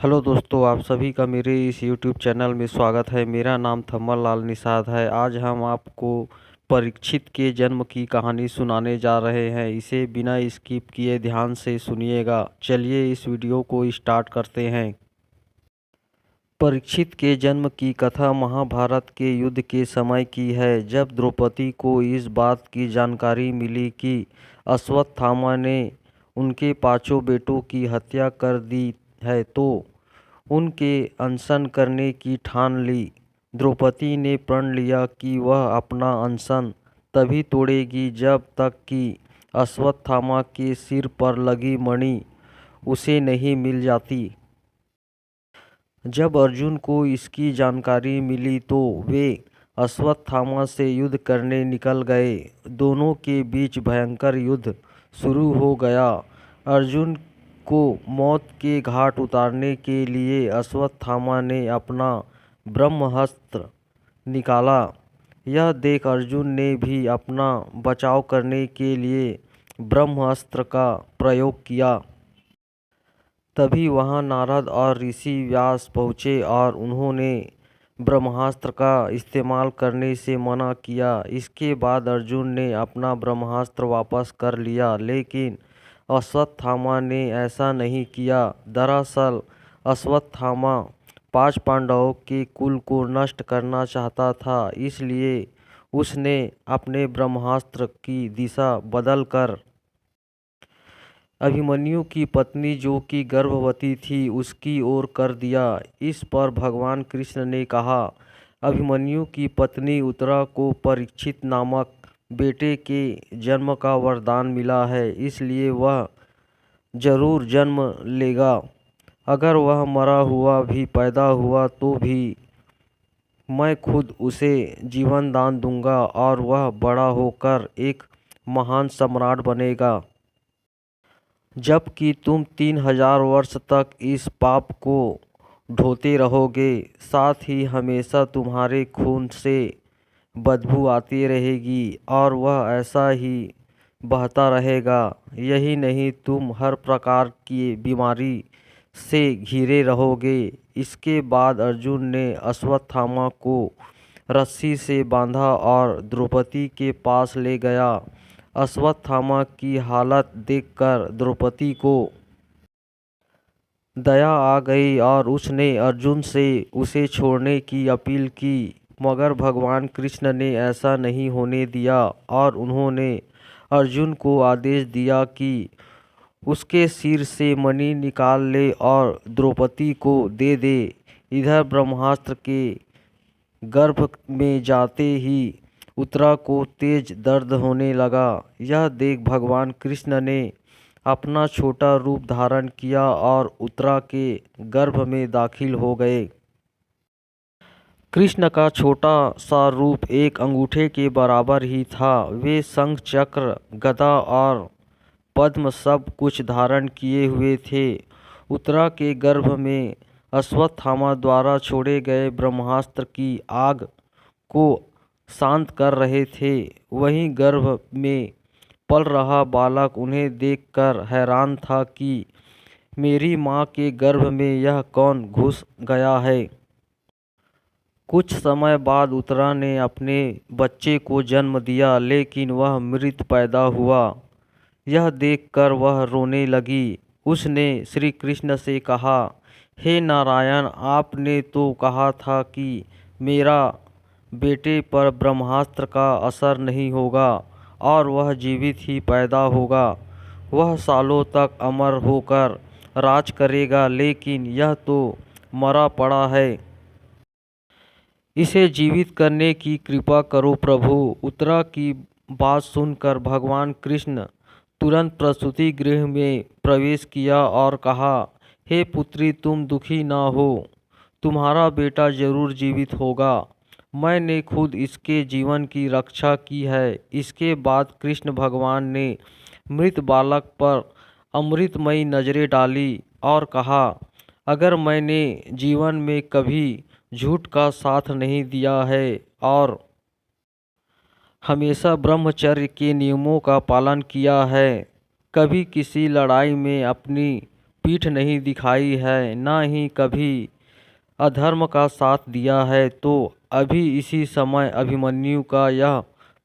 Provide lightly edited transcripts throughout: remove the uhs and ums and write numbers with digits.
Hello दोस्तों, आप सभी का मेरे इस यूट्यूब चैनल में स्वागत है। मेरा नाम थम्मल लाल निषाद है। आज हम आपको परीक्षित के जन्म की कहानी सुनाने जा रहे हैं। इसे बिना स्किप किए ध्यान से सुनिएगा। चलिए इस वीडियो को स्टार्ट करते हैं। परीक्षित के जन्म की कथा महाभारत के युद्ध के समय की है, जब द्रौपदी को इस बात की जानकारी मिली कि अश्वत्थामा ने उनके पांचों बेटों की हत्या कर दी है तो उनके अनशन करने की ठान ली। द्रौपदी ने प्रण लिया कि वह अपना अनशन तभी तोड़ेगी जब तक कि अश्वत्थामा के सिर पर लगी मणि उसे नहीं मिल जाती। जब अर्जुन को इसकी जानकारी मिली तो वे अश्वत्थामा से युद्ध करने निकल गए। दोनों के बीच भयंकर युद्ध शुरू हो गया। अर्जुन को मौत के घाट उतारने के लिए अश्वत्थामा ने अपना ब्रह्मास्त्र निकाला। यह देख अर्जुन ने भी अपना बचाव करने के लिए ब्रह्मास्त्र का प्रयोग किया। तभी वहां नारद और ऋषि व्यास पहुँचे और उन्होंने ब्रह्मास्त्र का इस्तेमाल करने से मना किया। इसके बाद अर्जुन ने अपना ब्रह्मास्त्र वापस कर लिया, लेकिन अश्वत्थामा ने ऐसा नहीं किया। दरअसल अश्वत्थामा 5 पांडवों के कुल को नष्ट करना चाहता था, इसलिए उसने अपने ब्रह्मास्त्र की दिशा बदलकर अभिमन्यु की पत्नी, जो कि गर्भवती थी, उसकी ओर कर दिया। इस पर भगवान कृष्ण ने कहा, अभिमन्यु की पत्नी उत्तरा को परीक्षित नामक बेटे के जन्म का वरदान मिला है, इसलिए वह जरूर जन्म लेगा। अगर वह मरा हुआ भी पैदा हुआ तो भी मैं खुद उसे जीवन दान दूंगा और वह बड़ा होकर एक महान सम्राट बनेगा। जबकि तुम 3000 वर्ष तक इस पाप को ढोते रहोगे, साथ ही हमेशा तुम्हारे खून से बदबू आती रहेगी और वह ऐसा ही बहता रहेगा। यही नहीं, तुम हर प्रकार की बीमारी से घिरे रहोगे। इसके बाद अर्जुन ने अश्वत्थामा को रस्सी से बांधा और द्रौपदी के पास ले गया। अश्वत्थामा की हालत देखकर द्रौपदी को दया आ गई और उसने अर्जुन से उसे छोड़ने की अपील की, मगर भगवान कृष्ण ने ऐसा नहीं होने दिया और उन्होंने अर्जुन को आदेश दिया कि उसके सिर से मणि निकाल ले और द्रौपदी को दे दे। इधर ब्रह्मास्त्र के गर्भ में जाते ही उत्तरा को तेज दर्द होने लगा। यह देख भगवान कृष्ण ने अपना छोटा रूप धारण किया और उत्तरा के गर्भ में दाखिल हो गए। कृष्ण का छोटा सा रूप एक अंगूठे के बराबर ही था। वे शंख, चक्र, गदा और पद्म सब कुछ धारण किए हुए थे। उत्तरा के गर्भ में अश्वत्थामा द्वारा छोड़े गए ब्रह्मास्त्र की आग को शांत कर रहे थे। वहीं गर्भ में पल रहा बालक उन्हें देखकर हैरान था कि मेरी माँ के गर्भ में यह कौन घुस गया है। कुछ समय बाद उत्तरा ने अपने बच्चे को जन्म दिया, लेकिन वह मृत पैदा हुआ। यह देखकर वह रोने लगी। उसने श्री कृष्ण से कहा, हे नारायण, आपने तो कहा था कि मेरा बेटे पर ब्रह्मास्त्र का असर नहीं होगा और वह जीवित ही पैदा होगा। वह सालों तक अमर होकर राज करेगा, लेकिन यह तो मरा पड़ा है। इसे जीवित करने की कृपा करो प्रभु। उत्तरा की बात सुनकर भगवान कृष्ण तुरंत प्रसूति गृह में प्रवेश किया और कहा, हे पुत्री, तुम दुखी ना हो, तुम्हारा बेटा जरूर जीवित होगा। मैंने खुद इसके जीवन की रक्षा की है। इसके बाद कृष्ण भगवान ने मृत बालक पर अमृतमयी नजरें डाली और कहा, अगर मैंने जीवन में कभी झूठ का साथ नहीं दिया है और हमेशा ब्रह्मचर्य के नियमों का पालन किया है, कभी किसी लड़ाई में अपनी पीठ नहीं दिखाई है, न ही कभी अधर्म का साथ दिया है, तो अभी इसी समय अभिमन्यु का यह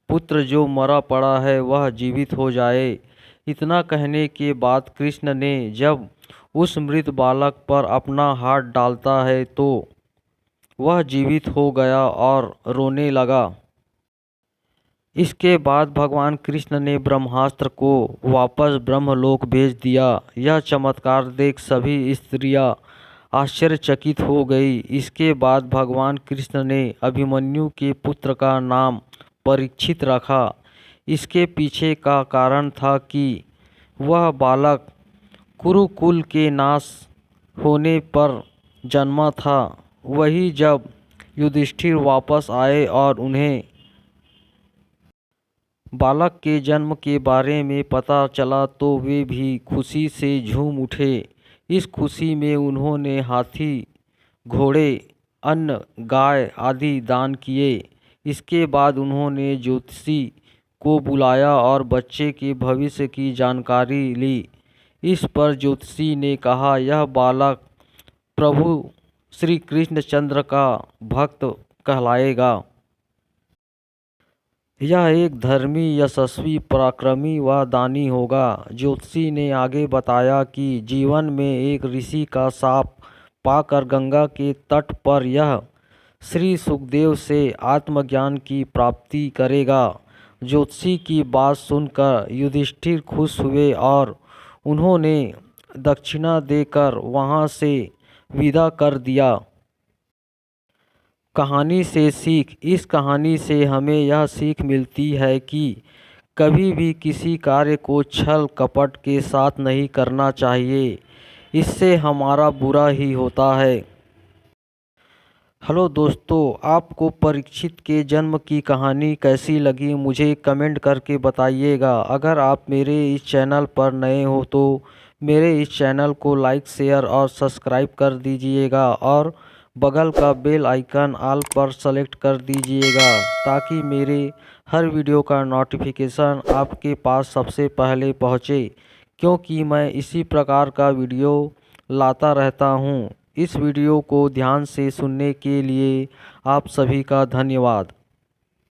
पुत्र जो मरा पड़ा है वह जीवित हो जाए। इतना कहने के बाद कृष्ण ने जब उस मृत बालक पर अपना हाथ डालता है तो वह जीवित हो गया और रोने लगा। इसके बाद भगवान कृष्ण ने ब्रह्मास्त्र को वापस ब्रह्मलोक भेज दिया। यह चमत्कार देख सभी स्त्रियां आश्चर्यचकित हो गई। इसके बाद भगवान कृष्ण ने अभिमन्यु के पुत्र का नाम परीक्षित रखा। इसके पीछे का कारण था कि वह बालक कुरुकुल के नाश होने पर जन्मा था। वही जब युधिष्ठिर वापस आए और उन्हें बालक के जन्म के बारे में पता चला तो वे भी खुशी से झूम उठे। इस खुशी में उन्होंने हाथी, घोड़े, अन्न, गाय आदि दान किए। इसके बाद उन्होंने ज्योतिषी को बुलाया और बच्चे के भविष्य की जानकारी ली। इस पर ज्योतिषी ने कहा, यह बालक प्रभु श्री कृष्णचंद्र का भक्त कहलाएगा। यह एक धर्मी, यशस्वी, पराक्रमी व दानी होगा। ज्योतिषी ने आगे बताया कि जीवन में एक ऋषि का शाप पाकर गंगा के तट पर यह श्री सुखदेव से आत्मज्ञान की प्राप्ति करेगा। ज्योतिषी की बात सुनकर युधिष्ठिर खुश हुए और उन्होंने दक्षिणा देकर वहां से विदा कर दिया। कहानी से सीख। इस कहानी से हमें यह सीख मिलती है कि कभी भी किसी कार्य को छल कपट के साथ नहीं करना चाहिए, इससे हमारा बुरा ही होता है। हेलो दोस्तों, आपको परीक्षित के जन्म की कहानी कैसी लगी मुझे कमेंट करके बताइएगा। अगर आप मेरे इस चैनल पर नए हो तो मेरे इस चैनल को लाइक, शेयर और सब्सक्राइब कर दीजिएगा और बगल का बेल आइकन ऑल पर सेलेक्ट कर दीजिएगा ताकि मेरे हर वीडियो का नोटिफिकेशन आपके पास सबसे पहले पहुंचे, क्योंकि मैं इसी प्रकार का वीडियो लाता रहता हूं। इस वीडियो को ध्यान से सुनने के लिए आप सभी का धन्यवाद।